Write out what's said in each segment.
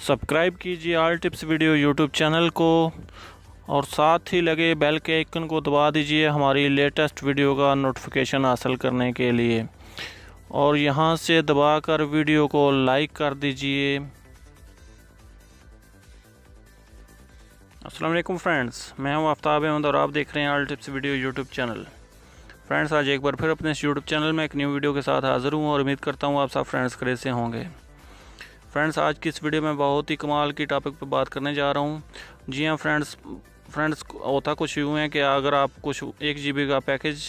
Subscribe कीजिए all tips video YouTube channel को और साथ ही लगे बेल के आइकन को दबा दीजिए हमारी लेटेस्ट वीडियो का नोटिफिकेशन हासिल करने के लिए और यहां से दबाकर वीडियो को लाइक कर दीजिए। अस्सलाम वालेकुम फ्रेंड्स, मैं हूं आफ्ताब अहमद और आप देख रहे हैं all tips video YouTube channel. Friends, आज एक बार फिर अपने इस यूट्यूब चैनल में एक न्यू वीडियो के साथ हाज़िर हूं और उम्मीद करता हूं आप सब फ्रेंड्स खैरियत से होंगे। फ्रेंड्स, आज की इस वीडियो में बहुत ही कमाल की टॉपिक पर बात करने जा रहा हूं। जी हाँ फ्रेंड्स, होता कुछ यूँ है कि अगर आप कुछ 1 GB का पैकेज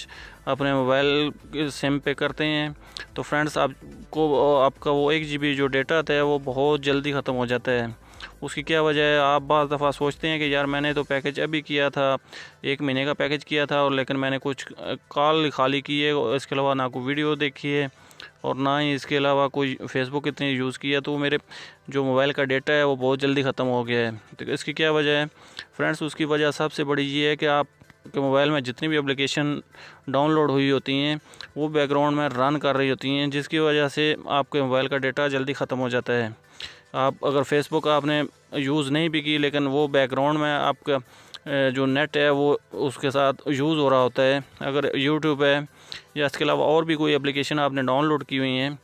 अपने मोबाइल के सिम पे करते हैं तो फ्रेंड्स आपका वो 1 GB जो डेटा आता है वो बहुत जल्दी ख़त्म हो जाता है। उसकी क्या वजह है? आप बाज़ दफ़ा सोचते हैं कि यार मैंने तो पैकेज अभी किया था, 1 महीने का पैकेज किया था और लेकिन मैंने कुछ कॉल खाली की है, इसके अलावा ना कोई वीडियो देखी है और ना ही इसके अलावा कोई फेसबुक इतनी यूज़ किया, तो मेरे जो मोबाइल का डेटा है वो बहुत जल्दी ख़त्म हो गया है। तो इसकी क्या वजह है फ्रेंड्स? उसकी वजह सबसे बड़ी ये है कि आपके मोबाइल में जितनी भी एप्लीकेशन डाउनलोड हुई होती हैं वो बैकग्राउंड में रन कर रही होती हैं, जिसकी वजह से आपके मोबाइल का डेटा जल्दी ख़त्म हो जाता है। आप अगर फेसबुक आपने यूज़ नहीं भी की लेकिन वो बैकग्राउंड में आपका जो नेट है वो उसके साथ यूज़ हो रहा होता है। अगर यूट्यूब है या इसके अलावा और भी कोई एप्लीकेशन आपने डाउनलोड की हुई हैं,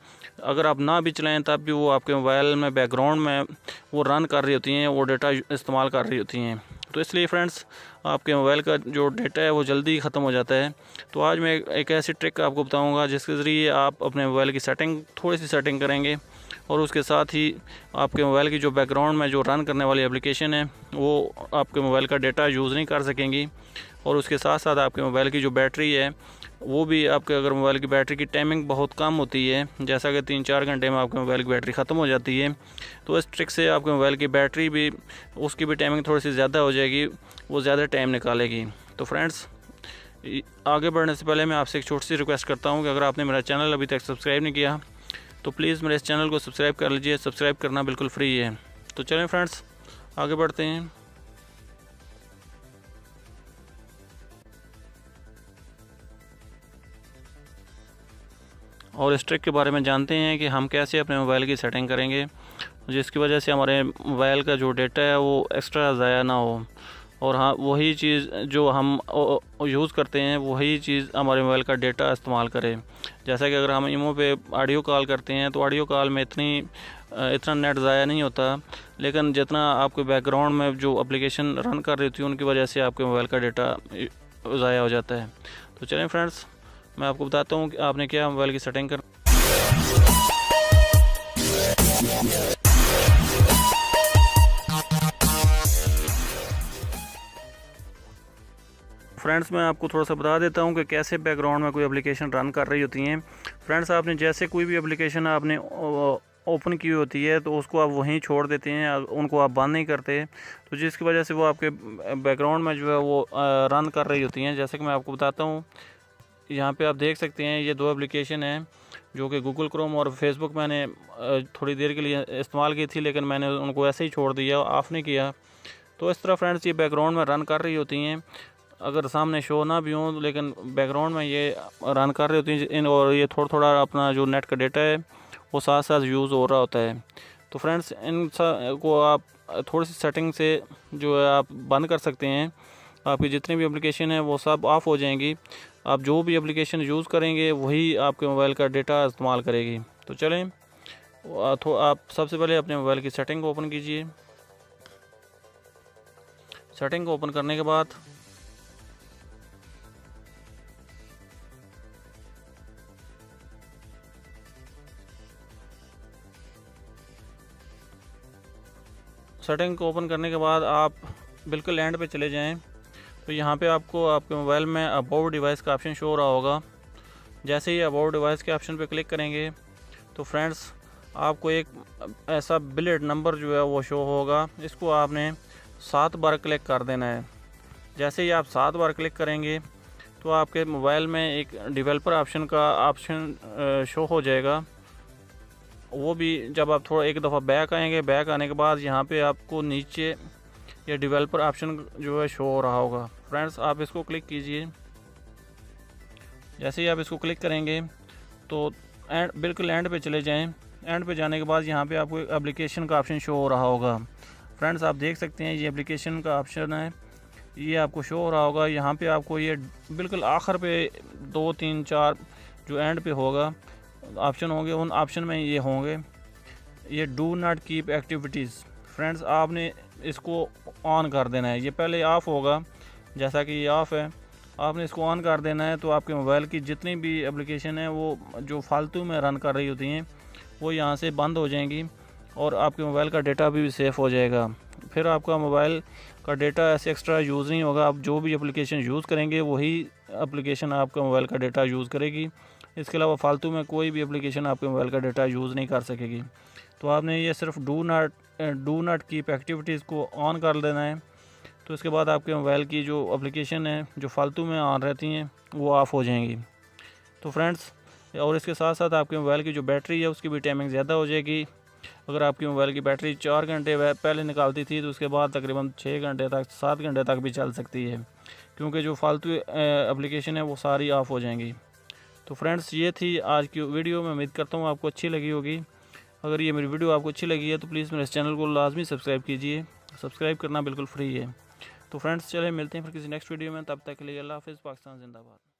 अगर आप ना भी चलाएं तब भी वो आपके मोबाइल में बैकग्राउंड में वो रन कर रही होती हैं, वो डेटा इस्तेमाल कर रही होती हैं। तो इसलिए फ्रेंड्स, आपके मोबाइल का जो डेटा है वो जल्दी ख़त्म हो जाता है। तो आज मैं एक ऐसी ट्रिक आपको बताऊंगा जिसके ज़रिए आप अपने मोबाइल की थोड़ी सी सेटिंग करेंगे और उसके साथ ही आपके मोबाइल की जो बैकग्राउंड में जो रन करने वाली एप्लीकेशन है वो आपके मोबाइल का डेटा यूज़ नहीं कर सकेंगी। और उसके साथ साथ आपके मोबाइल की जो बैटरी है वो भी, आपके अगर मोबाइल की बैटरी की टाइमिंग बहुत कम होती है, जैसा कि 3-4 घंटे में आपके मोबाइल की बैटरी ख़त्म हो जाती है, तो इस ट्रिक से आपके मोबाइल की बैटरी भी, उसकी भी टाइमिंग थोड़ी सी ज़्यादा हो जाएगी, वो ज़्यादा टाइम निकालेगी। तो फ्रेंड्स, आगे बढ़ने से पहले मैं आपसे एक छोटी सी रिक्वेस्ट करता हूँ कि अगर आपने मेरा चैनल अभी तक सब्सक्राइब नहीं किया तो प्लीज़ मेरे इस चैनल को सब्सक्राइब कर लीजिए। सब्सक्राइब करना बिल्कुल फ्री है। तो चलें फ्रेंड्स, आगे बढ़ते हैं। और इस ट्रिक के बारे में जानते हैं कि हम कैसे अपने मोबाइल की सेटिंग करेंगे जिसकी वजह से हमारे मोबाइल का जो डेटा है वो एक्स्ट्रा ज़ाया ना हो और हाँ, वही चीज़ जो हम यूज़ करते हैं वही चीज़ हमारे मोबाइल का डेटा इस्तेमाल करें। जैसा कि अगर हम ईमो पे ऑडियो कॉल करते हैं तो ऑडियो कॉल में इतना नेट ज़ाया नहीं होता, लेकिन जितना आपके बैकग्राउंड में जो एप्लीकेशन रन कर रही थी उनकी वजह से आपके मोबाइल का डेटा ज़ाया हो जाता है। तो चलें फ्रेंड्स, मैं आपको बताता हूँ कि आपने क्या मोबाइल की सेटिंग कर। फ्रेंड्स, मैं आपको थोड़ा सा बता देता हूँ कि कैसे बैकग्राउंड में कोई एप्लीकेशन रन कर रही होती हैं। फ्रेंड्स, आपने जैसे कोई भी एप्लीकेशन आपने ओपन की होती है तो उसको आप वहीं छोड़ देते हैं, उनको आप बंद नहीं करते, तो जिसकी वजह से वो आपके बैकग्राउंड में जो है वो रन कर रही होती हैं। जैसे कि मैं आपको बताता हूँ, यहाँ पे आप देख सकते हैं ये 2 एप्लीकेशन हैं जो कि गूगल क्रोम और फेसबुक मैंने थोड़ी देर के लिए इस्तेमाल की थी, लेकिन मैंने उनको ऐसे ही छोड़ दिया, ऑफ़ नहीं किया। तो इस तरह फ्रेंड्स ये बैकग्राउंड में रन कर रही होती हैं, अगर सामने शो ना भी हो लेकिन बैकग्राउंड में ये रन कर रही होती हैं और ये थोड़ा थोड़ा अपना जो नेट का डेटा है वो साथ साथ यूज़ हो रहा होता है। तो फ्रेंड्स, इन को आप थोड़ी सी सेटिंग से जो है आप बंद कर सकते हैं। आपकी जितनी भी एप्लीकेशन है वो सब ऑफ़ हो जाएंगी। आप जो भी एप्लीकेशन यूज़ करेंगे वही आपके मोबाइल का डेटा इस्तेमाल करेगी। तो चलें, आप सबसे पहले अपने मोबाइल की सेटिंग को ओपन कीजिए। सेटिंग को ओपन करने के बाद आप बिल्कुल एंड पे चले जाएं तो यहाँ पे आपको आपके मोबाइल में अबाउट डिवाइस का ऑप्शन शो हो रहा होगा। जैसे ही अबाउट डिवाइस के ऑप्शन पे क्लिक करेंगे तो फ्रेंड्स, आपको एक ऐसा बिलेट नंबर जो है वो शो होगा, इसको आपने 7 बार क्लिक कर देना है। जैसे ही आप 7 बार क्लिक करेंगे तो आपके मोबाइल में एक डेवलपर ऑप्शन शो हो जाएगा। वो भी जब आप थोड़ा एक दफ़ा बैक आएंगे, बैक आने के बाद यहाँ पे आपको नीचे ये डेवलपर ऑप्शन जो है शो हो रहा होगा। फ्रेंड्स, आप इसको क्लिक कीजिए। जैसे ही आप इसको क्लिक करेंगे तो बिल्कुल एंड पे चले जाएं एंड पे जाने के बाद यहाँ पे आपको एप्लीकेशन का ऑप्शन शो हो रहा होगा। फ्रेंड्स आप देख सकते हैं ये एप्लीकेशन का ऑप्शन है, ये आपको शो हो रहा होगा। यहाँ पे आपको ये बिल्कुल आखिर पे 2 3 4 जो एंड पे होगा ऑप्शन होंगे, उन ऑप्शन में ये होंगे, ये do not keep activities. Friends आपने इसको ऑन कर देना है। ये पहले ऑफ़ होगा, जैसा कि ये ऑफ़ है, आपने इसको ऑन कर देना है। तो आपके मोबाइल की जितनी भी एप्लीकेशन है वो जो फालतू में रन कर रही होती हैं वो यहाँ से बंद हो जाएंगी और आपके मोबाइल का डेटा भी सेफ़ हो जाएगा। फिर आपका मोबाइल का डेटा ऐसे एक्स्ट्रा यूज़ नहीं होगा। आप जो भी एप्लीकेशन यूज़ करेंगे वही एप्लीकेशन आपका मोबाइल का डेटा यूज़ करेगी। इसके अलावा फालतू में कोई भी एप्लीकेशन आपके मोबाइल का डेटा यूज़ नहीं कर सकेगी। तो आपने ये सिर्फ डू नॉट कीप एक्टिविटीज़ को ऑन कर देना है। तो इसके बाद आपके मोबाइल की जो एप्लीकेशन है जो फालतू में ऑन रहती हैं वो ऑफ़ हो जाएंगी। तो फ्रेंड्स, और इसके साथ साथ आपके मोबाइल की जो बैटरी है उसकी भी टाइमिंग ज़्यादा हो जाएगी। अगर आपकी मोबाइल की बैटरी 4 घंटे पहले निकालती थी तो उसके बाद तकरीबन 6 घंटे तक 7 घंटे तक भी चल सकती है, क्योंकि जो फालतू एप्लीकेशन है वो सारी ऑफ़ हो जाएंगी। तो फ्रेंड्स, ये थी आज की वीडियो। मैं उम्मीद करता हूँ आपको अच्छी लगी होगी। अगर ये मेरी वीडियो आपको अच्छी लगी है तो प्लीज़ मेरे चैनल को लाजमी सब्सक्राइब कीजिए। सब्सक्राइब करना बिल्कुल फ्री है। तो फ्रेंड्स, चले मिलते हैं फिर किसी नेक्स्ट वीडियो में। तब तक के लिए अल्लाह हाफ़िज़। पाकिस्तान जिंदाबाद।